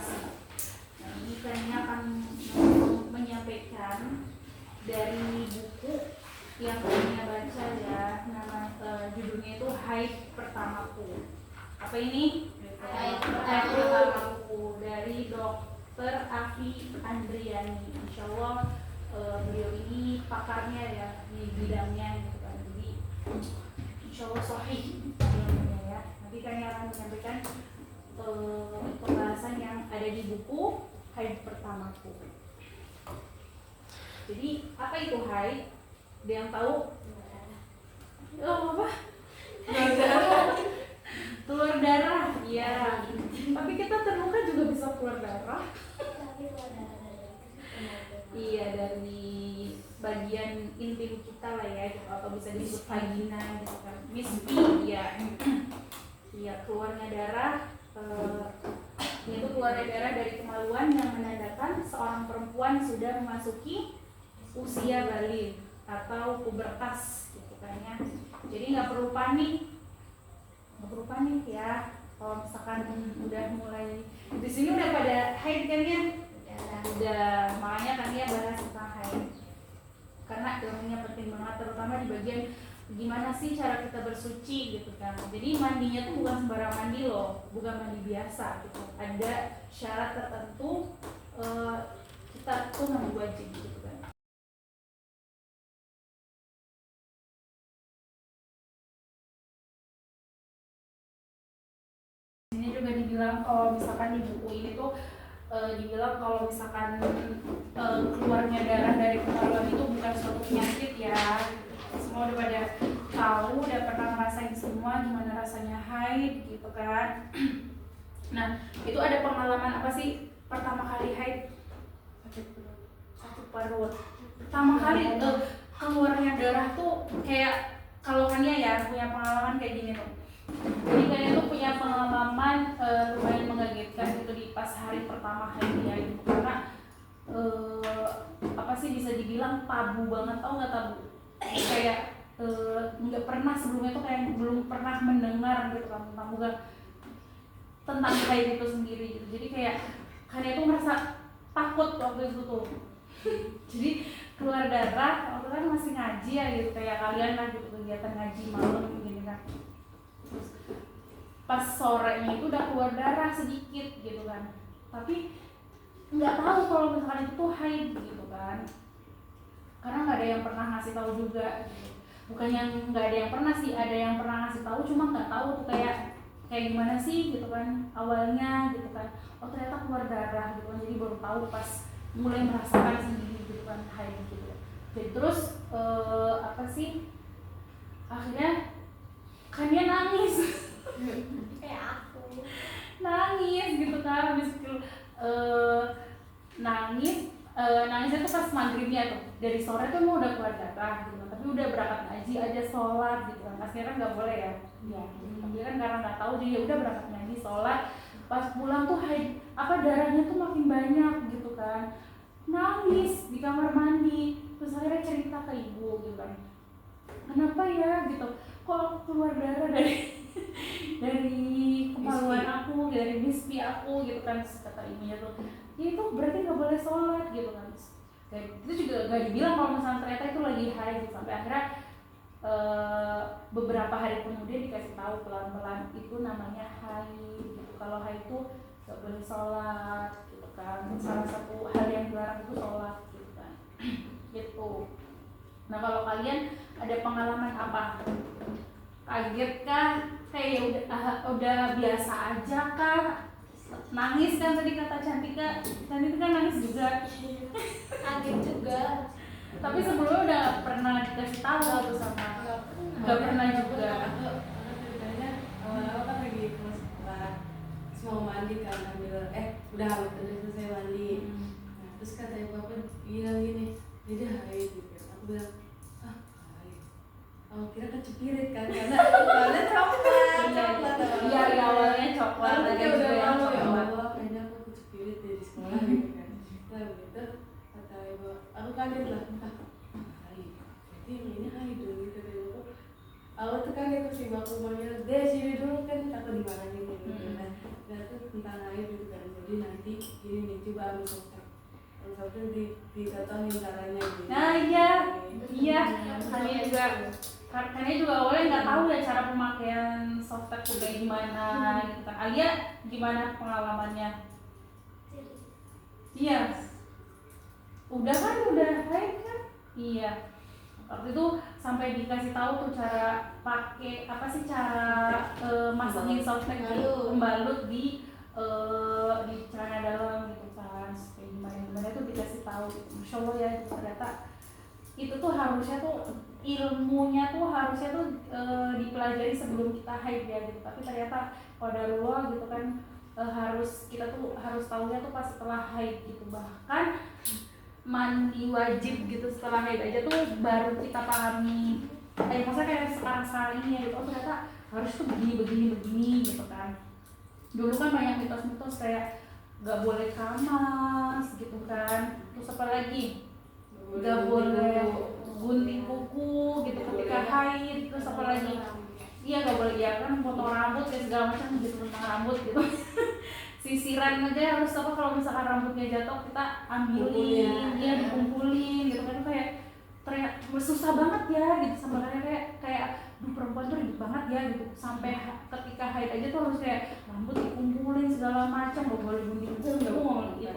menstruasi. Nah, ini kayaknya akan menyampaikan dari buku yang kalian baca ya, nama judulnya itu Haid Pertamaku. Apa ini? Haid Pertamaku dari Dr. Afi Andriani. Insya Allah beliau ini pakarnya ya di bidangnya gitu kan. Jadi insya Allah sahih ilmunya ya. Nanti kalian akan menyampaikan pembahasan yang ada di buku Haid Pertamaku. Jadi apa itu haid? Ada yang tahu? Oh apa? Keluar darah. Iya. Tapi kita terluka juga bisa keluar darah. Iya, dari bagian intim kita lah ya, gitu. Atau bisa disebut vagina gitu kan. Mispi, ya. Iya, keluarnya darah. Yaitu keluarnya darah dari kemaluan yang menandakan seorang perempuan sudah memasuki usia balik atau pubertas gitu kan ya. Jadi nggak perlu panik ya kalau misalkan udah mulai di sini udah pada haid kan ya. Udah, makanya kan ya bahas tentang haid karena ilmunya penting banget, terutama di bagian gimana sih cara kita bersuci gitu kan. Jadi mandinya tuh bukan sembarang mandi loh, bukan mandi biasa gitu. Ada syarat tertentu kita tuh mandi wajib gitu kan. Ini juga dibilang kalau misalkan di buku ini tuh dibilang kalau misalkan keluarnya darah dari kemaluan itu bukan suatu penyakit ya. Semua udah pada tahu, udah pernah ngerasain semua gimana rasanya haid gitu kan. Nah, itu ada pengalaman apa sih pertama kali haid? Sakit perut. Pertama kali keluarnya darah tuh kayak kalau Kania ya punya pengalaman kayak gini tuh. Jadi kalian tuh punya pengalaman lumayan mengagetkan gitu di pas hari pertama haidnya gitu. Karena apa sih bisa dibilang tabu banget, tau nggak tabu? Kayak nggak pernah sebelumnya tuh kayak belum pernah mendengar gitu kan tentang haid itu sendiri gitu. Jadi kayak kalian tuh merasa takut waktu itu tuh. Jadi keluar darah waktu kan masih ngaji ya gitu, kayak kalian lah gitu kegiatan ngaji malam gini kan. Terus pas sorenya itu udah keluar darah sedikit gitu kan, tapi nggak tahu kalau misalkan itu tuh haid gitu kan, karena nggak ada yang pernah ngasih tahu juga gitu. Bukan yang nggak ada yang pernah sih, ada yang pernah ngasih tahu cuma nggak tahu tuh kayak gimana sih gitu kan awalnya gitu kan. Oh ternyata keluar darah gitu kan, jadi baru tahu pas mulai merasakan sendiri gitu kan haid gitu. Jadi terus apa sih akhirnya kan dia nangis kayak aku nangis gitu kan, habis itu nangisnya tuh pas maghribnya tuh, dari sore tuh mau udah keluar darah gitu kan, tapi udah berangkat ngaji aja sholat gitu kan. Akhirnya nggak boleh ya, dia kan karena nggak tahu jadi ya udah berangkat ngaji sholat, pas pulang tuh haid darahnya tuh makin banyak gitu kan, nangis di kamar mandi. Terus akhirnya cerita ke ibu gitu kan, kenapa ya gitu, kok keluar darah dari kemaluan aku, dari bispi aku gitu kan. Terus kata ibunya tuh, ya itu berarti nggak boleh sholat gitu kan. Dan itu juga gak dibilang kalau misalnya ternyata itu lagi haid gitu. Sampai akhirnya beberapa hari kemudian dikasih tahu pelan-pelan itu namanya haid gitu. Kalau haid itu nggak boleh sholat gitu kan. Salah satu hal yang dilarang itu sholat gitu kan. Gitu. Nah kalau kalian ada pengalaman apa? Kaget kan? Kayak udah biasa aja kan? Nangis kan tadi kata Cantika kan nangis juga. kaget juga, Tapi sebelumnya udah pernah dikasih tahu tuh sama nggak pernah juga. Ceritanya awal-awal kan lagi kelas 4 mau mandi kan, udah selesai mandi. Nah, terus kata ibu aku bilang gini, jadi haid gitu. Aku bilang haid. Aku kira kecepirit kan karena coklat. Iya awalnya coklat. Lalu dia udah yang malu, ya coklat. Allah kayaknya aku kecepirit dari sekolah gitu kan. Nah begitu kata ibu, aku kaget lah, haid. Jadi ini haid dong gitu kan ibu. Aku tuh kaget terus ibu aku manggil, deh sini dulu kan, aku dimarahin gitu kan. Dan itu tentang haid gitu kan. jadi nanti gini nih coba ambil softtek ditatonin caranya gini. Nah iya kalian juga awalnya nggak tahu ya cara pemakaian softtek tuh kayak gimana gitu kan. Alia gimana pengalamannya? Iya udah baik kan? Iya waktu itu sampai dikasih tahu tuh cara pakai apa sih cara masukin softtek pembalut di celana dalam gitu kan, kayak gimana tuh dikasih tahu. Masya Allah ya ternyata itu tuh harusnya tuh ilmunya tuh harusnya tuh dipelajari sebelum kita haid ya gitu, tapi ternyata qadarullah gitu kan kita tuh harus tahunya tuh pas setelah haid gitu. Bahkan mandi wajib gitu setelah haid aja tuh baru kita pahami maksudnya kayak sekarang ini ya gitu, oh ternyata harus tuh begini gitu kan. Dulu kan banyak mitos-mitos kayak gak boleh kamas gitu kan, terus apa lagi gak boleh gunting kuku gitu ketika haid, terus apa lagi gak boleh ya kan potong rambut kayak segala macam gitu tentang rambut gitu. Sisiran aja harus apa kalau misalkan rambutnya jatuh kita ambilin dikumpulin gitu kan, kayak ternyata susah banget ya gitu, sama kayak perempuan tuh ribet banget ya gitu, sampai ketika haid aja tuh harus kayak rambut dikumpulin segala macam, gak boleh gunting kuku gitu.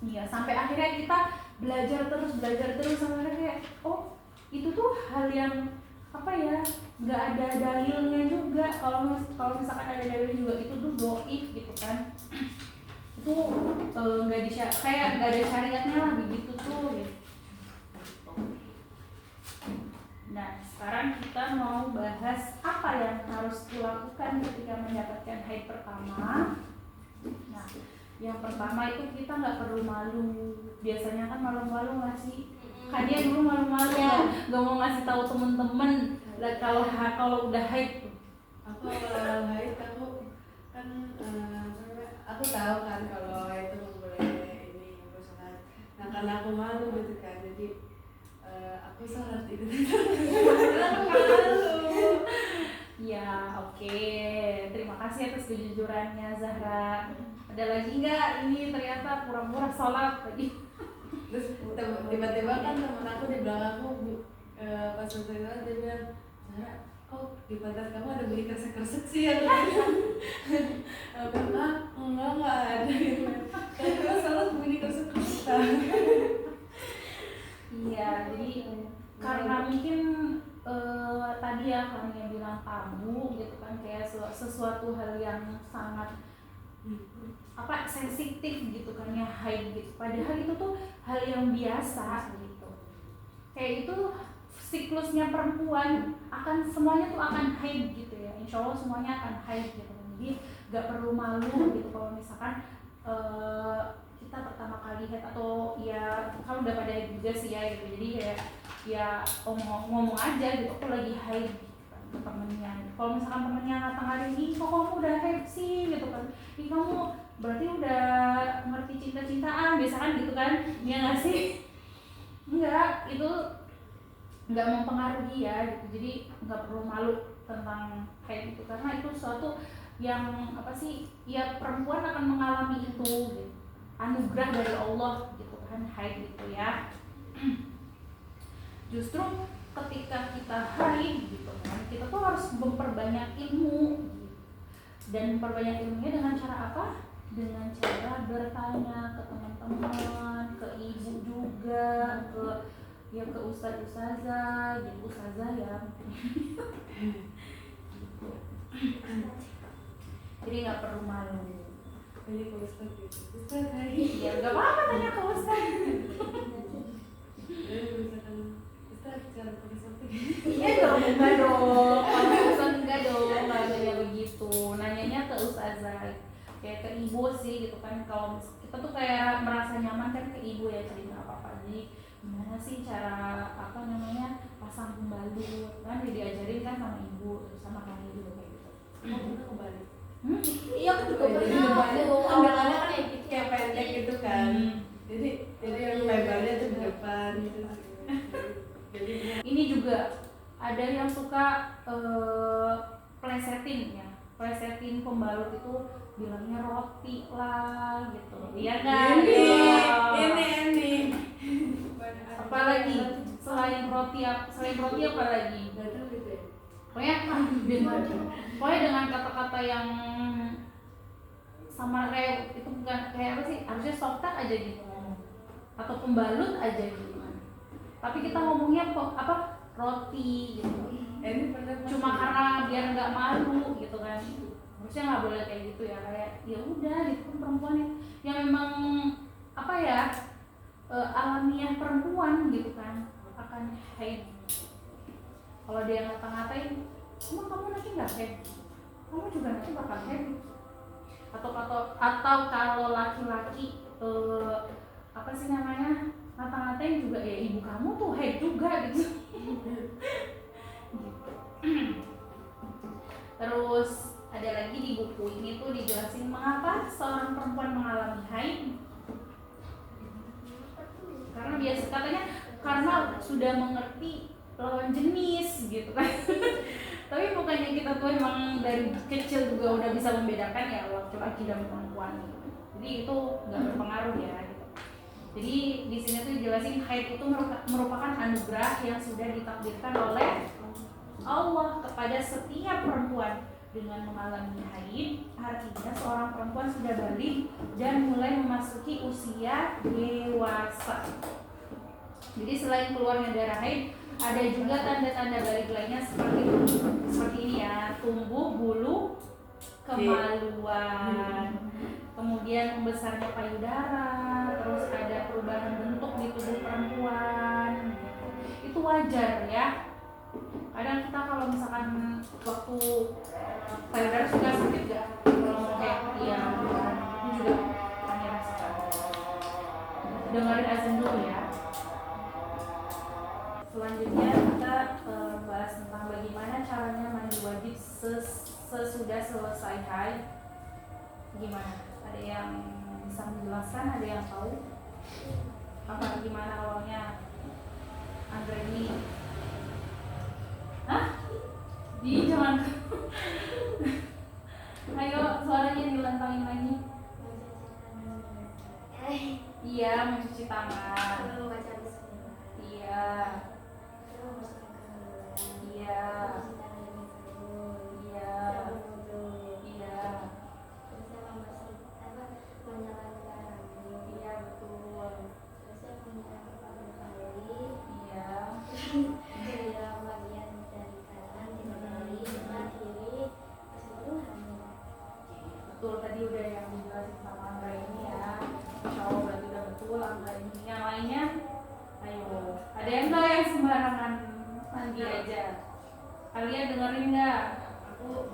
Iya sampai akhirnya kita belajar terus sampai kayak oh itu tuh hal yang apa ya nggak ada dalilnya juga, kalau misalkan ada dalilnya juga itu tuh doif gitu kan. Itu kayak nggak ada syariatnya lah begitu tuh gitu. Nah sekarang kita mau bahas apa yang harus dilakukan ketika mendapatkan haid pertama. Nah yang pertama itu kita nggak perlu malu. Biasanya kan malu-malu nggak sih? Kan dia dulu malu-malu nggak mau ngasih tahu temen-temen lah kalau udah haid. Aku awal haid aku kan aku tahu kan kalau itu nggak boleh ini sholat. Nah karena aku malu gitu kan, jadi aku sholat itu. Aku malu. Ya oke. Terima kasih atas kejujurannya Zahra. Ada lagi nggak ini ternyata pura-pura sholat tadi? Terus tiba-tiba kan temen aku di belakangku pas selesai sholat dia bilang, Zahra, kok di pantat kamu ada bunyi kresek-kresek sih ya? Aku bilang, enggak ada gitu. Kalau sholat bunyi kresek-kresek. Iya, jadi karena mungkin tadi ya kami yang bilang tabu gitu kan, kayak sesuatu hal yang sangat sensitif gitu kan ya haid gitu. Padahal itu tuh hal yang biasa gitu. Kayak itu siklusnya perempuan akan semuanya tuh akan haid gitu ya. Insya Allah semuanya akan haid gitu. Jadi gak perlu malu gitu kalau misalkan kita pertama kali haid atau ya kalau udah pada haid juga sih ya gitu. Jadi kayak ya ngomong aja gitu aku lagi haid gitu kan ke temennya. Kalau misalkan temennya ngatain, ih kok kamu udah haid sih gitu kan, ih kamu berarti udah ngerti cinta-cintaan biasa kan gitu kan, ya nggak sih? Enggak, itu nggak mempengaruhi ya gitu. Jadi nggak perlu malu tentang haid itu karena itu suatu yang apa sih ya perempuan akan mengalami itu gitu. Anugerah dari Allah gitu kan haid itu ya. Justru ketika kita haid gitu kan kita tuh harus memperbanyak ilmu gitu. Dan memperbanyak ilmunya dengan cara apa? Dengan cara bertanya ke teman-teman, ke ibu juga, ke ustazah, gitu ustazah ya. Jadi nggak perlu malu. Tanya ke ustaz gitu. Ustaz hari. Ya nggak apa-apa tanya ke ustaz. Ustaz cara pakai softtek. Iya dong, enggak dong. Kalau ustaz enggak dong, nggak kayak begitu. Nanyanya ke ustazah. Kayak ke ibu sih gitu kan, kalau kita tuh kayak merasa nyaman kan ke ibu ya cerita apa-apa. Jadi gimana sih cara pasang pembalut kan diajarin kan sama ibu terus sama kami juga kayak gitu. Kamu pernah kebalik? Iya aku juga pernah tuh Ambil-ambil kan kayak gitu kayak pendek gitu kan. Jadi yang lebarnya tuh di depan gitu. Jadi Ini juga ada yang suka plesetin pembalut itu bilangnya roti lah gitu. Iya kan? Ini. Apalagi selain roti apa lagi? Gak tahu gitu ya. Pokoknya dengan kata-kata yang sama kayak itu, bukan kayak apa sih, harusnya softak aja gitu atau pembalut aja gitu. Tapi kita ngomongnya apa roti gitu. Ini bener Cuma karena biar nggak malu gitu kan. Harusnya nggak boleh kayak gitu ya, kayak ya udah gitu kan, perempuan yang memang apa ya, alamiah perempuan gitu kan akan haid. Kalau dia ngata-ngatain, emang kamu nanti nggak haid, kamu juga nanti bakal haid. Atau kalau laki-laki apa sih namanya, ngata-ngatain juga, ya ibu kamu tuh haid juga gitu. Terus ada lagi di buku ini tuh dijelasin mengapa seorang perempuan mengalami haid. Karena biasa katanya karena sudah mengerti lawan jenis gitu kan. Tapi bukannya kita tuh emang dari kecil juga udah bisa membedakan ya laki-laki dan perempuan gitu. Jadi itu nggak berpengaruh ya gitu. Jadi di sini tuh dijelasin haid itu merupakan anugerah yang sudah ditakdirkan oleh Allah kepada setiap perempuan. Dengan mengalami haid, artinya seorang perempuan sudah balik dan mulai memasuki usia dewasa. Jadi selain keluarnya darah haid, ada juga tanda-tanda balik lainnya seperti ini ya: tumbuh bulu kemaluan, kemudian membesarnya payudara, terus ada perubahan bentuk di tubuh perempuan. Itu wajar ya. Kadang kita kalau misalkan waktu payudara suka sakit gak? Kalau kayak dia itu juga kami rasakan. Dengerin azan dulu ya. Selanjutnya kita bahas tentang bagaimana caranya mandi wajib sesudah selesai haid. Gimana? Ada yang bisa menjelaskan? Ada yang tahu? Apa gimana awalnya? Andre ini? Hah? Di jangan. Ayo suaranya dilantangin lagi. Iya, mencuci tangan. Iya. Iya. Iya. Iya. Iya, betul. Iya. Betul, tadi udah yang dijelasin sama Angga ini ya. Insya Allah berarti udah betul Angga ini. Yang lainnya, ayo. Ada yang nggak yang sembarangan mandi aja? Kalian dengerin nggak? Aku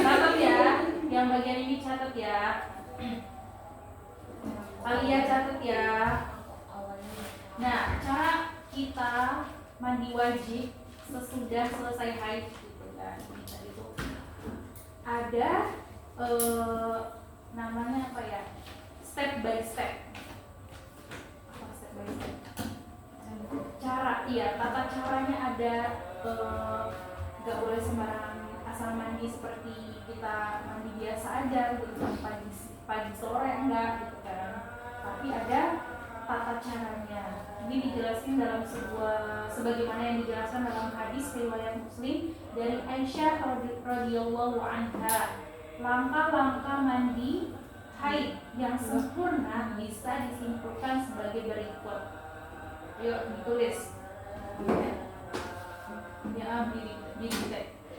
catat ya. Yang bagian ini catat ya. Kalian catat ya. Nah, cara kita mandi wajib sesudah selesai haid gitu kan. Itu ada namanya apa ya? Step by step. Apa step by step? Cara, iya, tata caranya ada. Gak boleh sembarangan asal mandi seperti kita mandi biasa aja gitu kan, pagi sore enggak gitu kan. Tapi ada tata caranya. Ini dijelaskan dalam sebagaimana yang dijelaskan dalam hadis riwayat Muslim dari Aisyah radhiyallahu anha. Langkah-langkah mandi haid yang sempurna bisa disimpulkan sebagai berikut. Yuk ditulis. Ya,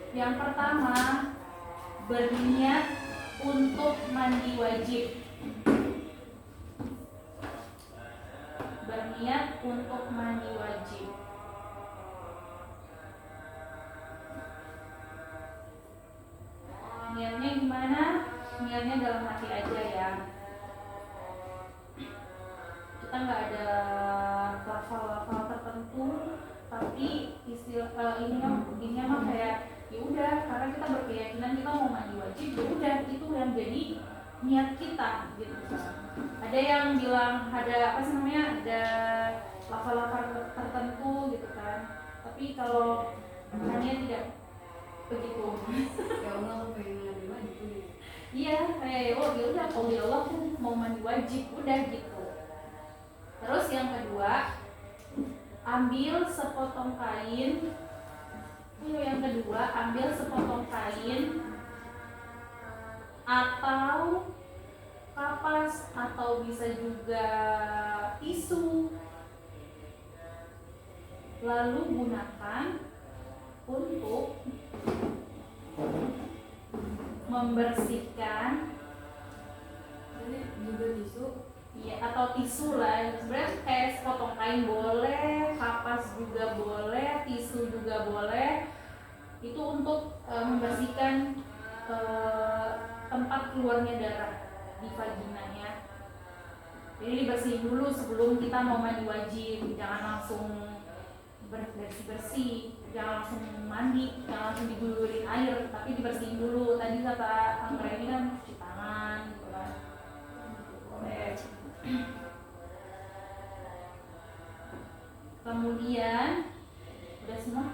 yang pertama, berniat untuk mandi wajib. Berniat untuk mandi wajib. Niatnya gimana? Niatnya dalam hati aja ya. Kita nggak ada lafal-lafal tertentu, tapi ininya mah kayak ya udah, karena kita berkeyakinan kita mau mandi wajib, ya udah itu yang jadi niat kita gitu. Ada yang bilang ada apa sih namanya, ada lafal-lafal tertentu gitu kan, tapi kalau hanya tidak begitu. Ya Allah, aku pengen mandi wajib nih. Iya, oh ya udah kalau ya Allah aku mau mandi wajib udah gitu. Terus yang kedua, ambil sepotong kain. Yang kedua, ambil sepotong kain atau kapas atau bisa juga tisu. Lalu gunakan untuk membersihkan, Ini juga tisu. ya, atau tisu lah. Sebenarnya kayak sepotong kain boleh, kapas juga boleh, tisu juga boleh. Itu untuk membersihkan tempat keluarnya darah di vaginanya. Jadi dibersihin dulu sebelum kita mau mandi wajib. Jangan langsung bersih-bersih, jangan langsung mandi, jangan langsung diguyurin air, tapi dibersihin dulu. Tadi kata Anggra ini kan cuci tangan gitu kan. Boleh. Kemudian udah semua.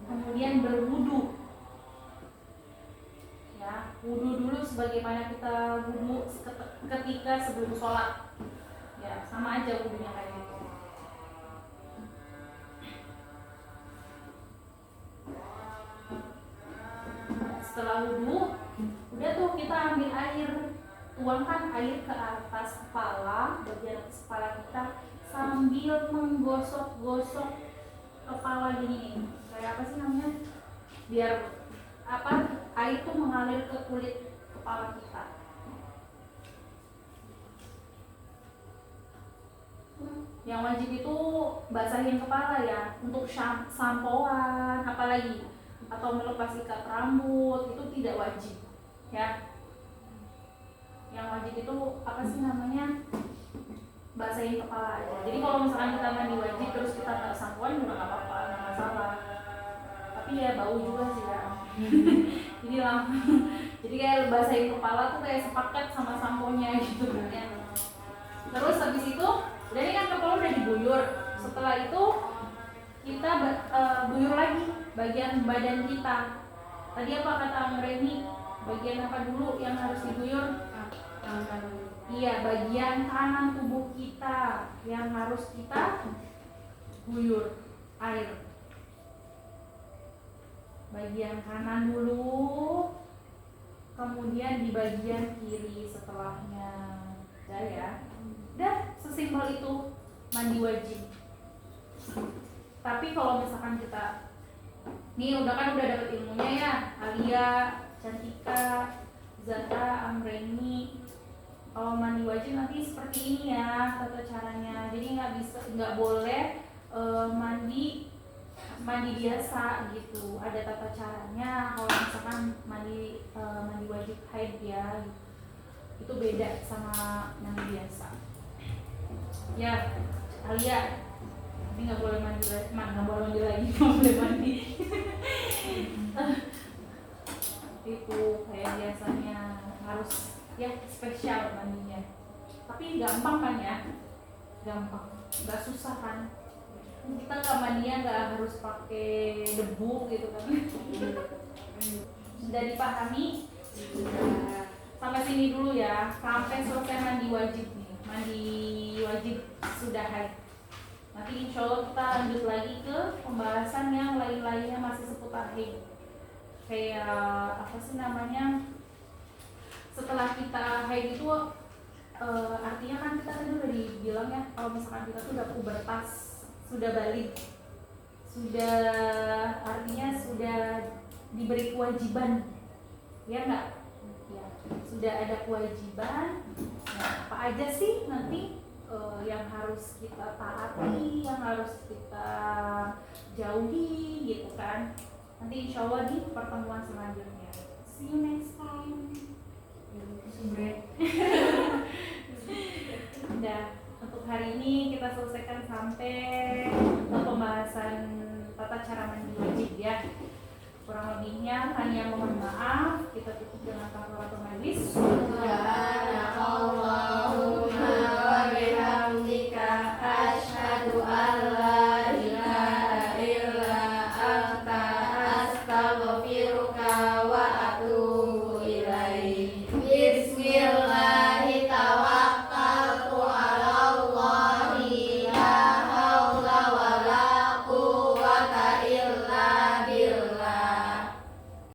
Kemudian berwudu. Ya, wudu dulu sebagaimana kita wudu ketika sebelum sholat. Ya, sama aja wudunya kayak gitu. Setelah wudu, udah tuh kita ambil air, tuangkan air ke atas kepala, bagian atas kepala kita, sambil menggosok-gosok kepala gini. Kayak apa sih namanya? Biar apa? Air itu mengalir ke kulit kepala kita. Yang wajib itu basahin kepala ya, untuk sampoan apalagi, atau melepas ikat rambut itu tidak wajib ya. Yang wajib itu apa sih namanya, basahin kepala aja. Jadi kalau misalkan kita mandi wajib terus kita nggak sampoan juga nggak apa-apa, nggak masalah. Tapi ya bau juga sih ya. Jadi jadi kayak basahin kepala tuh kayak sepaket sama samponya gitu kan ya. Terus habis itu udah, ini kan kepala udah diguyur. Setelah itu kita guyur lagi bagian badan kita. Tadi apa kata Anggreni? Bagian apa dulu yang harus diguyur? Tangan kanan. Iya, bagian kanan tubuh kita yang harus kita guyur air. Bagian kanan dulu, kemudian di bagian kiri setelahnya. Udah ya. Udah, sesimpel itu mandi wajib. Tapi kalau misalkan kita nih udah dapet ilmunya ya, Alia, Cantika, Zata, Amreni, kalau mandi wajib nanti seperti ini ya tata caranya. Jadi nggak boleh mandi biasa gitu. Ada tata caranya. Kalau misalkan mandi wajib haid ya, itu beda sama mandi biasa. Ya, Alia, ini nggak boleh mandi lagi, nggak boleh mandi. Itu kayak biasanya harus ya spesial mandinya. Tapi gampang kan ya, gampang, nggak susah kan. Kita nggak mandinya nggak harus pakai debu gitu kan. Sudah dipahami? Sampai sini dulu ya, sampai selesai mandi wajib nih. Mandi wajib sudah haid. Nanti insya Allah kita lanjut lagi ke pembahasan yang lain-lainnya masih seputar haid. Kayak apa sih namanya? Setelah kita haid itu artinya kan kita tadi udah dibilang ya, kalau misalkan kita tuh udah pubertas, sudah balik, artinya sudah diberi kewajiban, ya enggak? Ya, sudah ada kewajiban. Nah, apa aja sih nanti yang harus kita taati, yang harus kita jauhi gitu kan? Nanti insya Allah di pertemuan selanjutnya. See you next time. Udah, untuk hari ini kita selesaikan sampai ke pembahasan tata cara mandi wajib ya. Kurang lebihnya Tania mohon maaf. Kita tutup dengan kafaratul majlis.